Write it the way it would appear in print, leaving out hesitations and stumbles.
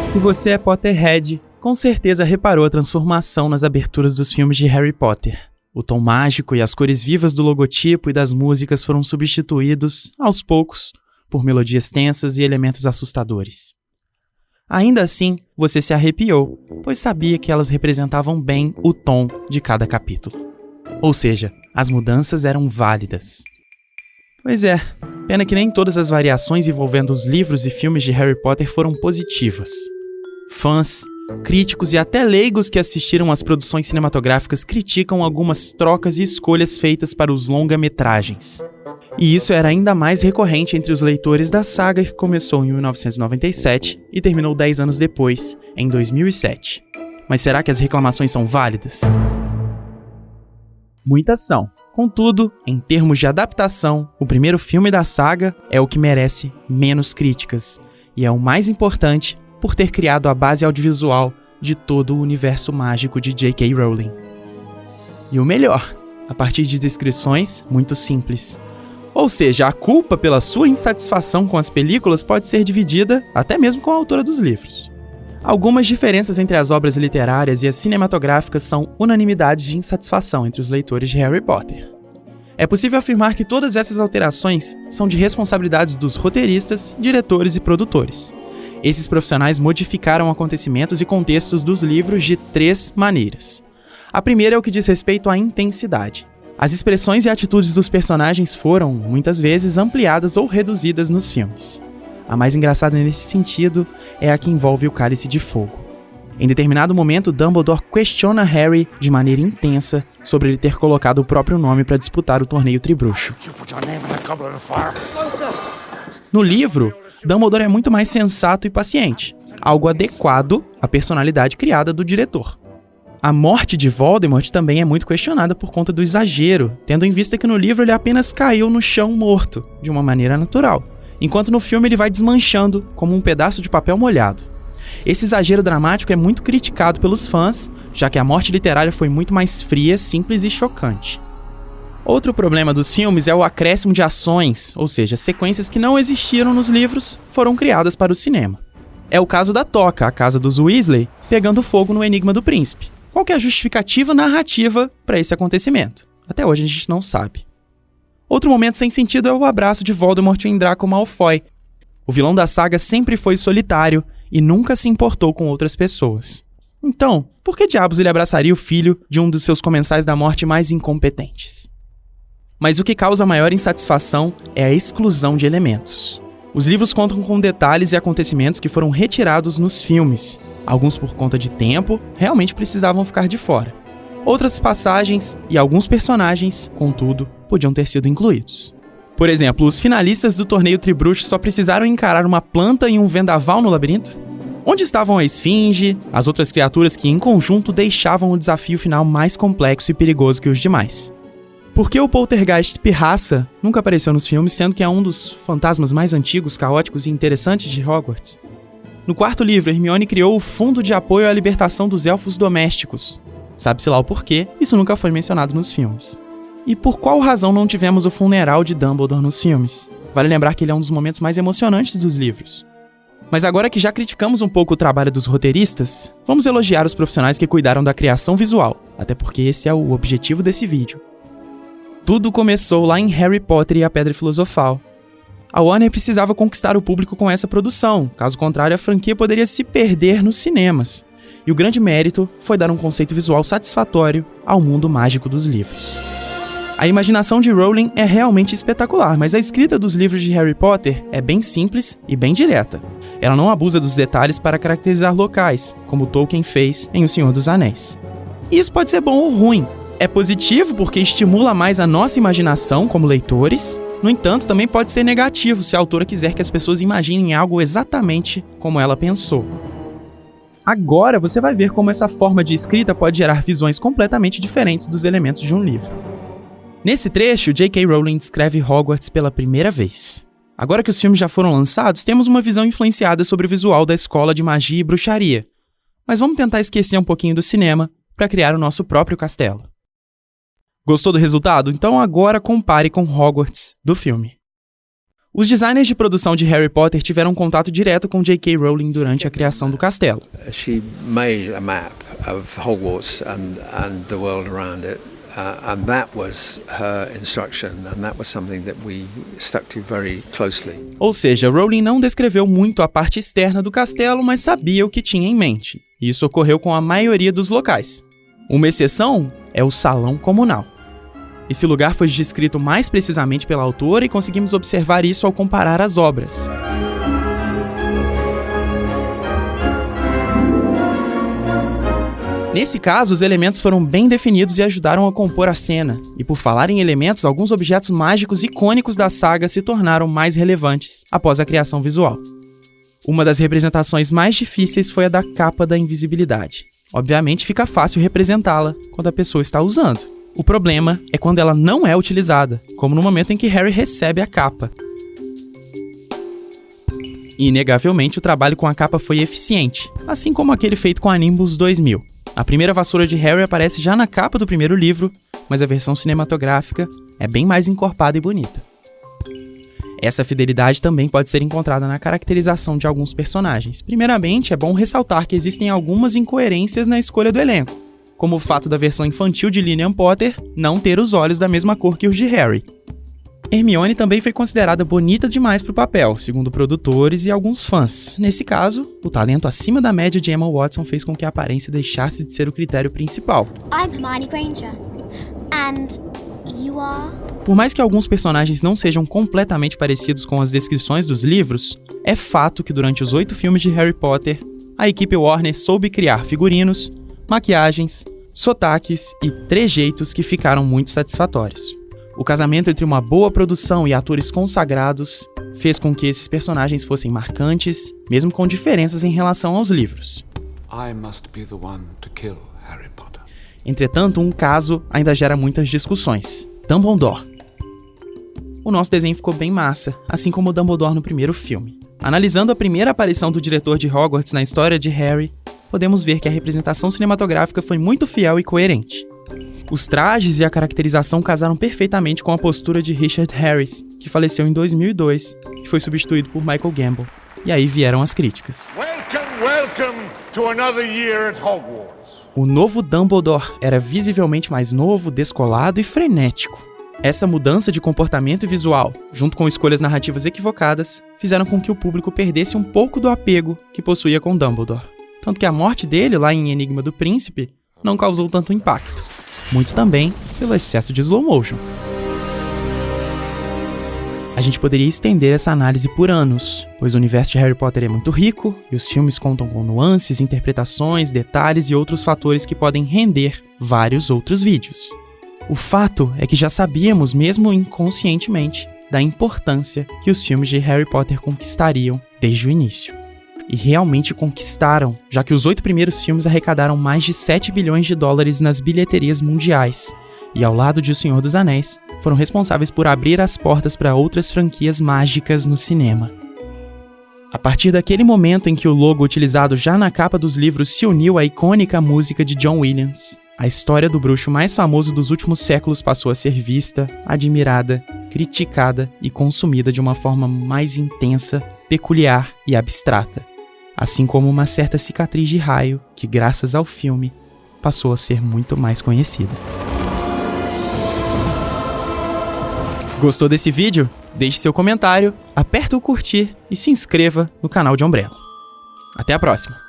Se você é Potterhead, com certeza reparou a transformação nas aberturas dos filmes de Harry Potter. O tom mágico e as cores vivas do logotipo e das músicas foram substituídos, aos poucos, por melodias tensas e elementos assustadores. Ainda assim, você se arrepiou, pois sabia que elas representavam bem o tom de cada capítulo. Ou seja, as mudanças eram válidas. Pois é, pena que nem todas as variações envolvendo os livros e filmes de Harry Potter foram positivas. Fãs, críticos e até leigos que assistiram às produções cinematográficas criticam algumas trocas e escolhas feitas para os longa-metragens. E isso era ainda mais recorrente entre os leitores da saga que começou em 1997 e terminou 10 anos depois, em 2007. Mas será que as reclamações são válidas? Muitas são. Contudo, em termos de adaptação, o primeiro filme da saga é o que merece menos críticas, e é o mais importante por ter criado a base audiovisual de todo o universo mágico de J.K. Rowling. E o melhor, a partir de descrições muito simples. Ou seja, a culpa pela sua insatisfação com as películas pode ser dividida até mesmo com a autora dos livros. Algumas diferenças entre as obras literárias e as cinematográficas são unanimidades de insatisfação entre os leitores de Harry Potter. É possível afirmar que todas essas alterações são de responsabilidades dos roteiristas, diretores e produtores. Esses profissionais modificaram acontecimentos e contextos dos livros de 3 maneiras. A primeira é o que diz respeito à intensidade. As expressões e atitudes dos personagens foram, muitas vezes, ampliadas ou reduzidas nos filmes. A mais engraçada nesse sentido é a que envolve o Cálice de Fogo. Em determinado momento, Dumbledore questiona Harry de maneira intensa sobre ele ter colocado o próprio nome para disputar o torneio Tribruxo. No livro, Dumbledore é muito mais sensato e paciente, algo adequado à personalidade criada do diretor. A morte de Voldemort também é muito questionada por conta do exagero, tendo em vista que no livro ele apenas caiu no chão morto, de uma maneira natural, enquanto no filme ele vai desmanchando como um pedaço de papel molhado. Esse exagero dramático é muito criticado pelos fãs, já que a morte literária foi muito mais fria, simples e chocante. Outro problema dos filmes é o acréscimo de ações, ou seja, sequências que não existiram nos livros foram criadas para o cinema. É o caso da Toca, a casa dos Weasley, pegando fogo no Enigma do Príncipe. Qual que é a justificativa narrativa para esse acontecimento? Até hoje a gente não sabe. Outro momento sem sentido é o abraço de Voldemort em Draco Malfoy. O vilão da saga sempre foi solitário e nunca se importou com outras pessoas. Então, por que diabos ele abraçaria o filho de um dos seus comensais da morte mais incompetentes? Mas o que causa maior insatisfação é a exclusão de elementos. Os livros contam com detalhes e acontecimentos que foram retirados nos filmes. Alguns por conta de tempo, realmente precisavam ficar de fora. Outras passagens e alguns personagens, contudo, podiam ter sido incluídos. Por exemplo, os finalistas do torneio Tribruxo só precisaram encarar uma planta e um vendaval no labirinto? Onde estavam a Esfinge, as outras criaturas que em conjunto deixavam o desafio final mais complexo e perigoso que os demais? Por que o Poltergeist Pirraça nunca apareceu nos filmes, sendo que é um dos fantasmas mais antigos, caóticos e interessantes de Hogwarts? No 4º livro, Hermione criou o Fundo de Apoio à Libertação dos Elfos Domésticos. Sabe-se lá o porquê, isso nunca foi mencionado nos filmes. E por qual razão não tivemos o funeral de Dumbledore nos filmes? Vale lembrar que ele é um dos momentos mais emocionantes dos livros. Mas agora que já criticamos um pouco o trabalho dos roteiristas, vamos elogiar os profissionais que cuidaram da criação visual, até porque esse é o objetivo desse vídeo. Tudo começou lá em Harry Potter e a Pedra Filosofal. A Warner precisava conquistar o público com essa produção, caso contrário a franquia poderia se perder nos cinemas. E o grande mérito foi dar um conceito visual satisfatório ao mundo mágico dos livros. A imaginação de Rowling é realmente espetacular, mas a escrita dos livros de Harry Potter é bem simples e bem direta. Ela não abusa dos detalhes para caracterizar locais, como Tolkien fez em O Senhor dos Anéis. E isso pode ser bom ou ruim. É positivo porque estimula mais a nossa imaginação como leitores. No entanto, também pode ser negativo se a autora quiser que as pessoas imaginem algo exatamente como ela pensou. Agora você vai ver como essa forma de escrita pode gerar visões completamente diferentes dos elementos de um livro. Nesse trecho, J.K. Rowling descreve Hogwarts pela primeira vez. Agora que os filmes já foram lançados, temos uma visão influenciada sobre o visual da escola de magia e bruxaria. Mas vamos tentar esquecer um pouquinho do cinema para criar o nosso próprio castelo. Gostou do resultado? Então agora compare com Hogwarts do filme. Os designers de produção de Harry Potter tiveram contato direto com J.K. Rowling durante a criação do castelo. She made a map of Hogwarts and the world around it, and that was her instruction, and that was something that we stuck to very closely. Ou seja, Rowling não descreveu muito a parte externa do castelo, mas sabia o que tinha em mente. E isso ocorreu com a maioria dos locais. Uma exceção é o Salão Comunal. Esse lugar foi descrito mais precisamente pela autora e conseguimos observar isso ao comparar as obras. Nesse caso, os elementos foram bem definidos e ajudaram a compor a cena. E por falar em elementos, alguns objetos mágicos icônicos da saga se tornaram mais relevantes após a criação visual. Uma das representações mais difíceis foi a da capa da invisibilidade. Obviamente fica fácil representá-la quando a pessoa está usando. O problema é quando ela não é utilizada, como no momento em que Harry recebe a capa. Inegavelmente, o trabalho com a capa foi eficiente, assim como aquele feito com a Nimbus 2000. A primeira vassoura de Harry aparece já na capa do primeiro livro, mas a versão cinematográfica é bem mais encorpada e bonita. Essa fidelidade também pode ser encontrada na caracterização de alguns personagens. Primeiramente, é bom ressaltar que existem algumas incoerências na escolha do elenco, como o fato da versão infantil de Lilian Potter não ter os olhos da mesma cor que os de Harry. Hermione também foi considerada bonita demais para o papel, segundo produtores e alguns fãs. Nesse caso, o talento acima da média de Emma Watson fez com que a aparência deixasse de ser o critério principal. I'm Hermione Granger. And you are? Por mais que alguns personagens não sejam completamente parecidos com as descrições dos livros, é fato que durante os 8 filmes de Harry Potter, a equipe Warner soube criar figurinos, maquiagens, sotaques e trejeitos que ficaram muito satisfatórios. O casamento entre uma boa produção e atores consagrados fez com que esses personagens fossem marcantes, mesmo com diferenças em relação aos livros. I must be the one to kill Harry Potter. Entretanto, um caso ainda gera muitas discussões: Dumbledore. O nosso desenho ficou bem massa, assim como o Dumbledore no primeiro filme. Analisando a primeira aparição do diretor de Hogwarts na história de Harry, podemos ver que a representação cinematográfica foi muito fiel e coerente. Os trajes e a caracterização casaram perfeitamente com a postura de Richard Harris, que faleceu em 2002 e foi substituído por Michael Gambon. E aí vieram as críticas. Welcome to another year at Hogwarts. O novo Dumbledore era visivelmente mais novo, descolado e frenético. Essa mudança de comportamento e visual, junto com escolhas narrativas equivocadas, fizeram com que o público perdesse um pouco do apego que possuía com Dumbledore. Tanto que a morte dele, lá em Enigma do Príncipe, não causou tanto impacto. Muito também pelo excesso de slow motion. A gente poderia estender essa análise por anos, pois o universo de Harry Potter é muito rico e os filmes contam com nuances, interpretações, detalhes e outros fatores que podem render vários outros vídeos. O fato é que já sabíamos, mesmo inconscientemente, da importância que os filmes de Harry Potter conquistariam desde o início. E realmente conquistaram, já que os 8 primeiros filmes arrecadaram mais de 7 bilhões de dólares nas bilheterias mundiais, e ao lado de O Senhor dos Anéis, foram responsáveis por abrir as portas para outras franquias mágicas no cinema. A partir daquele momento em que o logo utilizado já na capa dos livros se uniu à icônica música de John Williams, a história do bruxo mais famoso dos últimos séculos passou a ser vista, admirada, criticada e consumida de uma forma mais intensa, peculiar e abstrata. Assim como uma certa cicatriz de raio que, graças ao filme, passou a ser muito mais conhecida. Gostou desse vídeo? Deixe seu comentário, aperta o curtir e se inscreva no canal de Umbrella. Até a próxima!